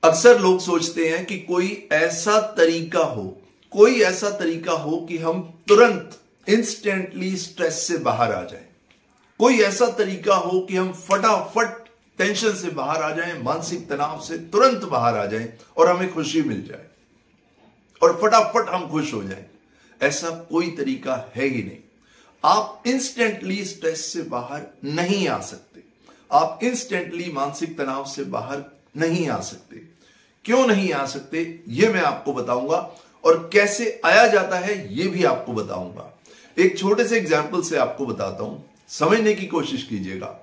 अक्सर लोग सोचते हैं कि कोई ऐसा तरीका हो कि हम तुरंत इंस्टेंटली स्ट्रेस से बाहर आ जाएं। कोई ऐसा तरीका हो कि हम फटाफट टेंशन से बाहर आ जाएं, मानसिक तनाव से तुरंत बाहर आ जाएं और हमें खुशी मिल जाए और फटाफट हम खुश हो जाएं। ऐसा कोई तरीका है ही नहीं। आप इंस्टेंटली स्ट्रेस से बाहर नहीं आ सकते। आप इंस्टेंटली मानसिक तनाव से बाहर नहीं आ सकते। क्यों नहीं आ सकते यह मैं आपको बताऊंगा और कैसे आया जाता है यह भी आपको बताऊंगा। एक छोटे से एग्जाम्पल से आपको बताता हूं, समझने की कोशिश कीजिएगा।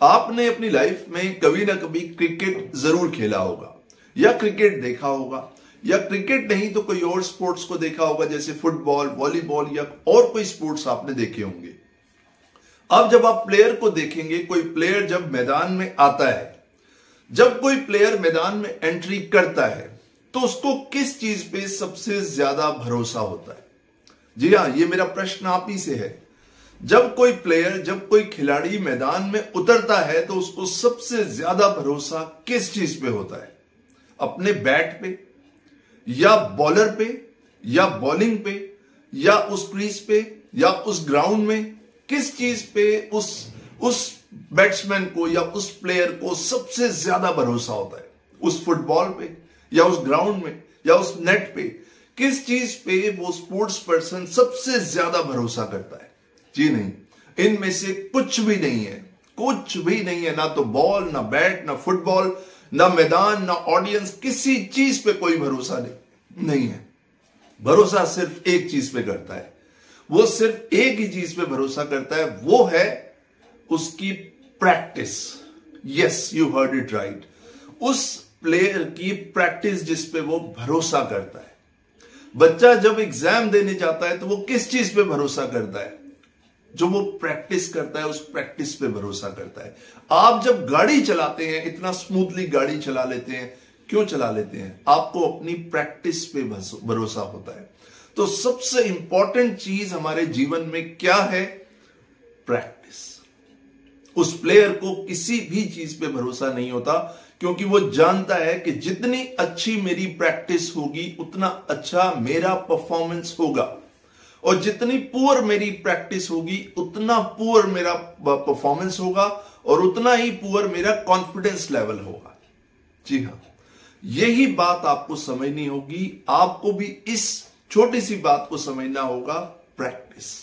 आपने अपनी लाइफ में कभी ना कभी क्रिकेट जरूर खेला होगा या क्रिकेट देखा होगा, या क्रिकेट नहीं तो कोई और स्पोर्ट्स को देखा होगा, जैसे फुटबॉल, वॉलीबॉल या और कोई स्पोर्ट्स आपने देखे होंगे। अब जब आप प्लेयर को देखेंगे, कोई प्लेयर जब मैदान में आता है, जब कोई प्लेयर मैदान में एंट्री करता है तो उसको किस चीज पे सबसे ज्यादा भरोसा होता है? जी हां, ये मेरा प्रश्न आप ही से है। जब कोई खिलाड़ी मैदान में उतरता है तो उसको सबसे ज्यादा भरोसा किस चीज पे होता है? अपने बैट पे, या बॉलर पे, या बॉलिंग पे, या उस क्रीज पे, या उस ग्राउंड में? किस चीज पे उस बैट्समैन को या उस प्लेयर को सबसे ज्यादा भरोसा होता है? उस फुटबॉल पे, या उस ग्राउंड में, या उस नेट पे? किस चीज पे वो स्पोर्ट्स पर्सन सबसे ज्यादा भरोसा करता है? जी नहीं, इनमें से कुछ भी नहीं है। कुछ भी नहीं है। ना तो बॉल, ना बैट, ना फुटबॉल, ना मैदान, ना ऑडियंस, किसी चीज पे कोई भरोसा नहीं है। भरोसा सिर्फ एक चीज पे करता है। वो सिर्फ एक ही चीज पे भरोसा करता है, वो है उसकी practice. Yes, you heard it right. उस प्लेयर की प्रैक्टिस जिस पे वो भरोसा करता है। बच्चा जब एग्जाम देने जाता है तो वो किस चीज पे भरोसा करता है? जो वो प्रैक्टिस करता है, उस प्रैक्टिस पे भरोसा करता है। आप जब गाड़ी चलाते हैं, इतना स्मूथली गाड़ी चला लेते हैं, क्यों चला लेते हैं? आपको अपनी प्रैक्टिस पे भरोसा होता है। तो सबसे इंपॉर्टेंट चीज हमारे जीवन में क्या है? प्रैक्टिस। उस प्लेयर को किसी भी चीज पे भरोसा नहीं होता, क्योंकि वो जानता है कि जितनी अच्छी मेरी प्रैक्टिस होगी उतना अच्छा मेरा परफॉर्मेंस होगा, और जितनी पुअर मेरी प्रैक्टिस होगी उतना पुअर मेरा परफॉर्मेंस होगा, और उतना ही पुअर मेरा कॉन्फिडेंस लेवल होगा। जी हां, यही बात आपको समझनी होगी। आपको भी इस छोटी सी बात को समझना होगा, प्रैक्टिस।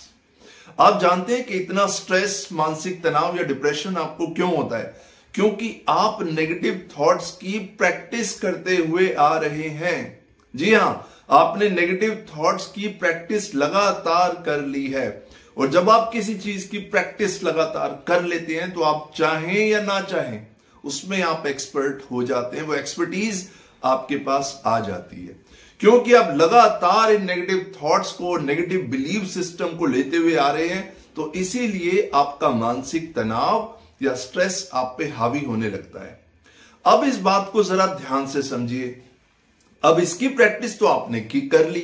आप जानते हैं कि इतना स्ट्रेस, मानसिक तनाव या डिप्रेशन आपको क्यों होता है? क्योंकि आप नेगेटिव थॉट्स की प्रैक्टिस करते हुए आ रहे हैं। जी हां, आपने नेगेटिव थॉट्स की प्रैक्टिस लगातार कर ली है, और जब आप किसी चीज की प्रैक्टिस लगातार कर लेते हैं तो आप चाहें या ना चाहें उसमें आप एक्सपर्ट हो जाते हैं। वो एक्सपर्टीज आपके पास आ जाती है, क्योंकि आप लगातार इन नेगेटिव थॉट्स को, नेगेटिव बिलीव सिस्टम को लेते हुए आ रहे हैं। तो इसीलिए आपका मानसिक तनाव या स्ट्रेस आप पे हावी होने लगता है। अब इस बात को जरा ध्यान से समझिए। अब इसकी प्रैक्टिस तो आपने कर ली,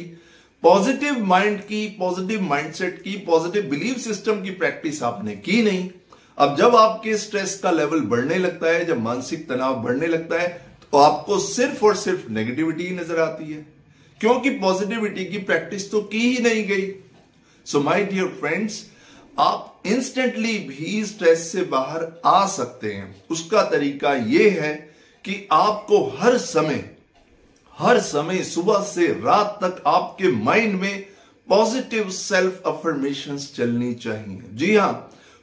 पॉजिटिव माइंड की, पॉजिटिव माइंडसेट की, पॉजिटिव बिलीव सिस्टम की प्रैक्टिस आपने की नहीं। अब जब आपके स्ट्रेस का लेवल बढ़ने लगता है, जब मानसिक तनाव बढ़ने लगता है, तो आपको सिर्फ और सिर्फ नेगेटिविटी नजर आती है, क्योंकि पॉजिटिविटी की प्रैक्टिस तो की ही नहीं गई। सो माय डियर फ्रेंड्स, आप इंस्टेंटली भी स्ट्रेस से बाहर आ सकते हैं। उसका तरीका यह है कि आपको हर समय सुबह से रात तक आपके माइंड में पॉजिटिव सेल्फ अफर्मेशंस चलनी चाहिए। जी हां,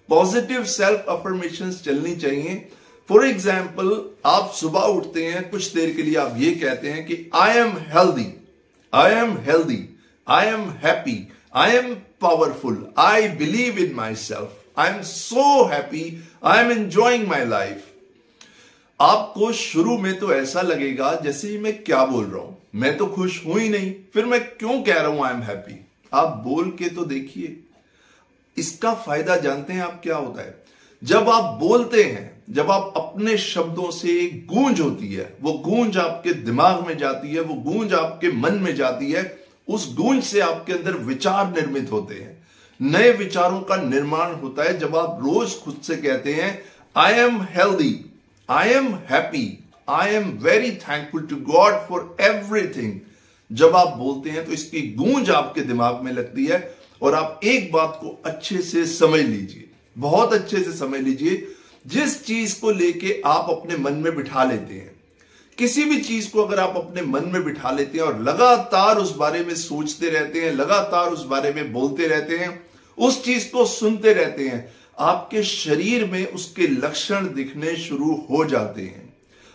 पॉजिटिव सेल्फ अफर्मेशंस चलनी चाहिए। फॉर एग्जाम्पल, आप सुबह उठते हैं, कुछ देर के लिए आप ये कहते हैं कि आई am healthy, I am healthy, I am happy, I M powerful, I believe in my self, I am so happy, I am enjoying my life. आपको शुरू में तो ऐसा लगेगा जैसे मैं क्या बोल रहा हूं, मैं तो खुश हूं ही नहीं, फिर मैं क्यों कह रहा हूं आई एम हैप्पी? आप बोल के तो देखिए। इसका फायदा जानते हैं आप क्या होता है? जब आप बोलते हैं, जब आप अपने शब्दों से एक गूंज होती है, वो गूंज आपके दिमाग में जाती है, वो गूंज आपके मन में जाती है, उस गूंज से आपके अंदर विचार निर्मित होते हैं, नए विचारों का निर्माण होता है। जब आप रोज खुद से कहते हैं I am healthy, I am happy, I am very thankful to God for everything, जब आप बोलते हैं तो इसकी गूंज आपके दिमाग में लगती है। और आप एक बात को अच्छे से समझ लीजिए, बहुत अच्छे से समझ लीजिए, जिस चीज को लेके आप अपने मन में बिठा लेते हैं, किसी भी चीज को अगर आप अपने मन में बिठा लेते हैं और लगातार उस बारे में सोचते रहते हैं, लगातार उस बारे में बोलते रहते हैं, उस चीज को सुनते रहते हैं, आपके शरीर में उसके लक्षण दिखने शुरू हो जाते हैं।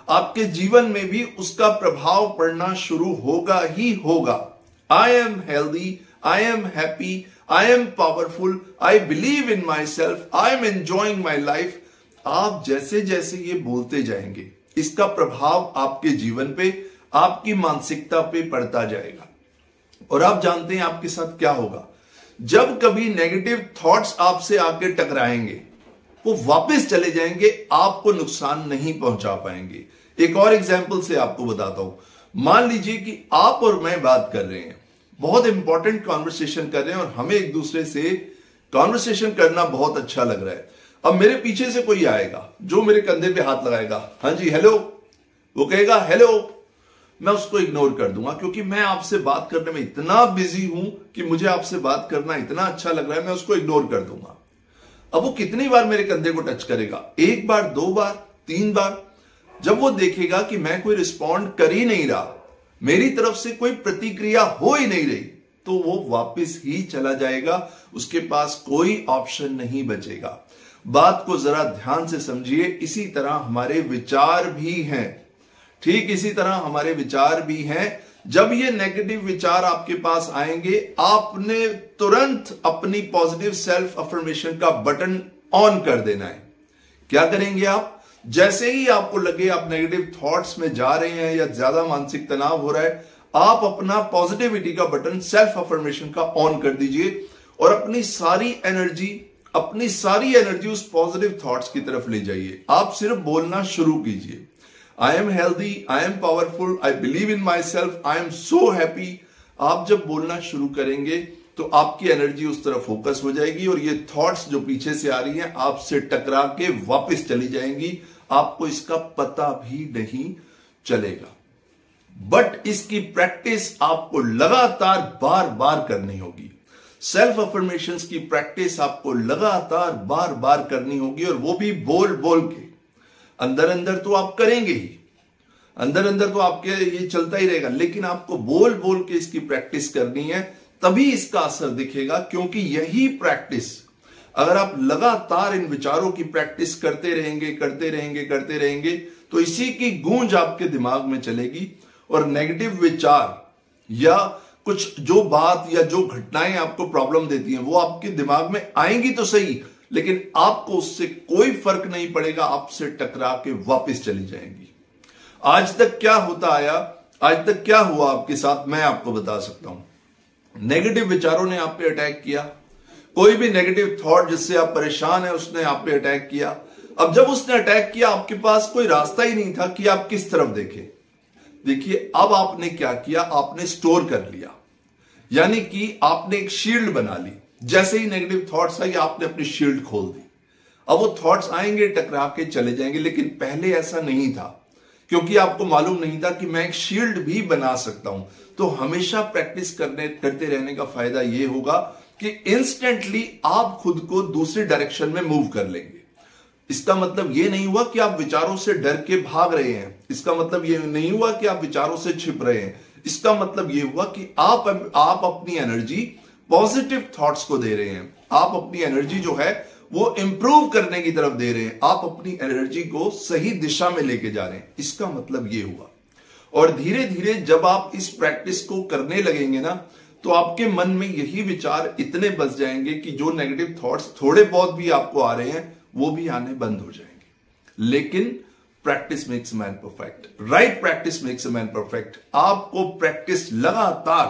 आपके जीवन में भी उसका प्रभाव पड़ना शुरू होगा ही होगा। आई am healthy, I am happy, I M powerful, I believe in my self, I am enjoying my life. आप जैसे जैसे ये बोलते जाएंगे, इसका प्रभाव आपके जीवन पे, आपकी मानसिकता पे पड़ता जाएगा। और आप जानते हैं आपके साथ क्या होगा, जब कभी नेगेटिव थॉट्स आपसे आके टकराएंगे, वो वापस चले जाएंगे, आपको नुकसान नहीं पहुंचा पाएंगे। एक और एग्जांपल से आपको बताता हूं। मान लीजिए कि आप और मैं बात कर रहे हैं, बहुत इंपॉर्टेंट कॉन्वर्सेशन कर रहे हैं और हमें एक दूसरे से कॉन्वर्सेशन करना बहुत अच्छा लग रहा है। अब मेरे पीछे से कोई आएगा जो मेरे कंधे पे हाथ लगाएगा, हाँ जी हेलो, वो कहेगा हेलो, मैं उसको इग्नोर कर दूंगा क्योंकि मैं आपसे बात करने में इतना बिजी हूं कि मुझे आपसे बात करना इतना अच्छा लग रहा है, मैं उसको इग्नोर कर दूंगा। अब वो कितनी बार मेरे कंधे को टच करेगा? एक बार, दो बार, तीन बार। जब वो देखेगा कि मैं कोई रिस्पॉन्ड कर ही नहीं रहा, मेरी तरफ से कोई प्रतिक्रिया हो ही नहीं रही, तो वो वापस ही चला जाएगा, उसके पास कोई ऑप्शन नहीं बचेगा। बात को जरा ध्यान से समझिए। इसी तरह हमारे विचार भी हैं, ठीक इसी तरह हमारे विचार भी हैं। जब ये नेगेटिव विचार आपके पास आएंगे, आपने तुरंत अपनी पॉजिटिव सेल्फ अफर्मेशन का बटन ऑन कर देना है। क्या करेंगे आप? जैसे ही आपको लगे आप नेगेटिव थॉट्स में जा रहे हैं या ज्यादा मानसिक तनाव हो रहा है, आप अपना पॉजिटिविटी का बटन, सेल्फ अफर्मेशन का ऑन कर दीजिए और अपनी सारी एनर्जी उस पॉजिटिव थॉट्स की तरफ ले जाइए। आप सिर्फ बोलना शुरू कीजिए, आई am healthy, I M powerful, I believe in my self, I am so happy. आप जब बोलना शुरू करेंगे तो आपकी एनर्जी उस तरफ फोकस हो जाएगी और ये थॉट्स जो पीछे से आ रही हैं आपसे टकरा के वापस चली जाएंगी, आपको इसका पता भी नहीं चलेगा। बट इसकी प्रैक्टिस आपको लगातार बार बार करनी होगी। सेल्फ अफर्मेशंस की प्रैक्टिस आपको लगातार बार बार करनी होगी और वो भी बोल बोल के। अंदर अंदर तो आप करेंगे ही, अंदर अंदर तो आपके ये चलता ही रहेगा, लेकिन आपको बोल बोल के इसकी प्रैक्टिस करनी है, तभी इसका असर दिखेगा। क्योंकि यही प्रैक्टिस, अगर आप लगातार इन विचारों की प्रैक्टिस करते रहेंगे तो इसी की गूंज आपके दिमाग में चलेगी और नेगेटिव विचार या कुछ जो बात या जो घटनाएं आपको प्रॉब्लम देती हैं वो आपके दिमाग में आएंगी तो सही, लेकिन आपको उससे कोई फर्क नहीं पड़ेगा, आपसे टकरा के वापस चली जाएंगी। आज तक क्या होता आया, आज तक क्या हुआ आपके साथ, मैं आपको बता सकता हूं। नेगेटिव विचारों ने आप पे अटैक किया, कोई भी नेगेटिव थॉट जिससे आप परेशान है उसने आप पे अटैक किया। अब जब उसने अटैक किया, आपके पास कोई रास्ता ही नहीं था कि आप किस तरफ देखें। देखिए अब आपने क्या किया, आपने स्टोर कर लिया, यानी कि आपने एक शील्ड बना ली। जैसे ही नेगेटिव थॉट्स आई, आपने अपनी शील्ड खोल दी। अब वो थॉट्स आएंगे, टकरा के चले जाएंगे, लेकिन पहले ऐसा नहीं था क्योंकि आपको मालूम नहीं था कि मैं एक शील्ड भी बना सकता हूं। तो हमेशा प्रैक्टिस करते रहने का फायदा यह होगा कि इंस्टेंटली आप खुद को दूसरी डायरेक्शन में मूव कर लेंगे। इसका मतलब यह नहीं हुआ कि आप विचारों से डर के भाग रहे हैं, इसका मतलब यह नहीं हुआ कि आप विचारों से छिप रहे हैं, इसका मतलब यह हुआ कि आप अपनी एनर्जी पॉजिटिव थॉट्स को दे रहे हैं, आप अपनी एनर्जी जो है वो इंप्रूव करने की तरफ दे रहे हैं, आप अपनी एनर्जी को सही दिशा में लेके जा रहे हैं। इसका मतलब ये हुआ। और धीरे धीरे जब आप इस प्रैक्टिस को करने लगेंगे ना, तो आपके मन में यही विचार इतने बस जाएंगे कि जो नेगेटिव थॉट्स थोड़े बहुत भी आपको आ रहे हैं वो भी आने बंद हो जाएंगे। लेकिन practice makes a man perfect, right practice makes a man perfect. आपको प्रैक्टिस लगातार,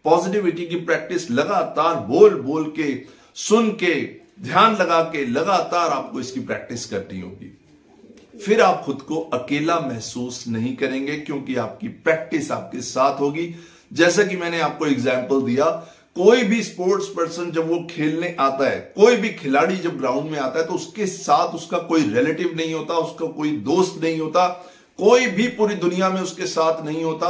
पॉजिटिविटी की प्रैक्टिस लगातार बोल बोल के, सुन के, ध्यान लगा के लगातार आपको इसकी प्रैक्टिस करनी होगी। फिर आप खुद को अकेला महसूस नहीं करेंगे क्योंकि आपकी प्रैक्टिस आपके साथ होगी। जैसा कि मैंने आपको एग्जाम्पल दिया, कोई भी स्पोर्ट्स पर्सन जब वो खेलने आता है, कोई भी खिलाड़ी जब ग्राउंड में आता है तो उसके साथ उसका कोई रिलेटिव नहीं होता, उसका कोई दोस्त नहीं होता, कोई भी पूरी दुनिया में उसके साथ नहीं होता,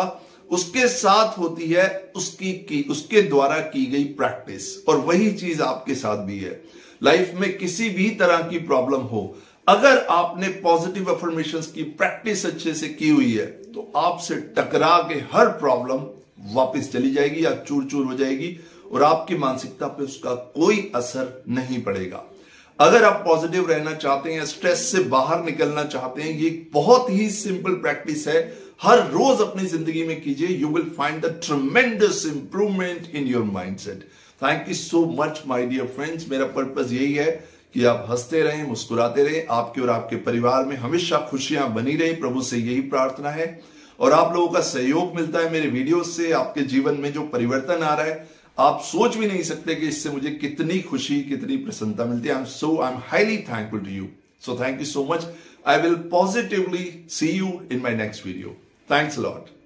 उसके साथ होती है उसके द्वारा की गई प्रैक्टिस। और वही चीज आपके साथ भी है। लाइफ में किसी भी तरह की प्रॉब्लम हो, अगर आपने पॉजिटिव अफर्मेशंस की प्रैक्टिस अच्छे से की हुई है तो आपसे टकरा के हर प्रॉब्लम वापस चली जाएगी या चूर चूर हो जाएगी और आपकी मानसिकता पे उसका कोई असर नहीं पड़ेगा। अगर आप पॉजिटिव रहना चाहते हैं, स्ट्रेस से बाहर निकलना चाहते हैं, ये बहुत ही सिंपल प्रैक्टिस है, हर रोज अपनी जिंदगी में कीजिए। You will find the tremendous improvement in your mindset. Thank you so much my dear friends. मेरा पर्पस यही है कि आप हंसते रहें, मुस्कुराते रहें, आपके और आपके परिवार में हमेशा खुशियां बनी रहें। प्रभु से यही प्रार्थना है और आप लोगों का सहयोग मिलता है मेरे वीडियो से। आपके जीवन में जो परिवर्तन आ रहा है, आप सोच भी नहीं सकते कि इससे मुझे कितनी खुशी, कितनी प्रसन्नता मिलती है। I am highly thankful to you. So thank you so much. I will positively see you in my next video. Thanks a lot.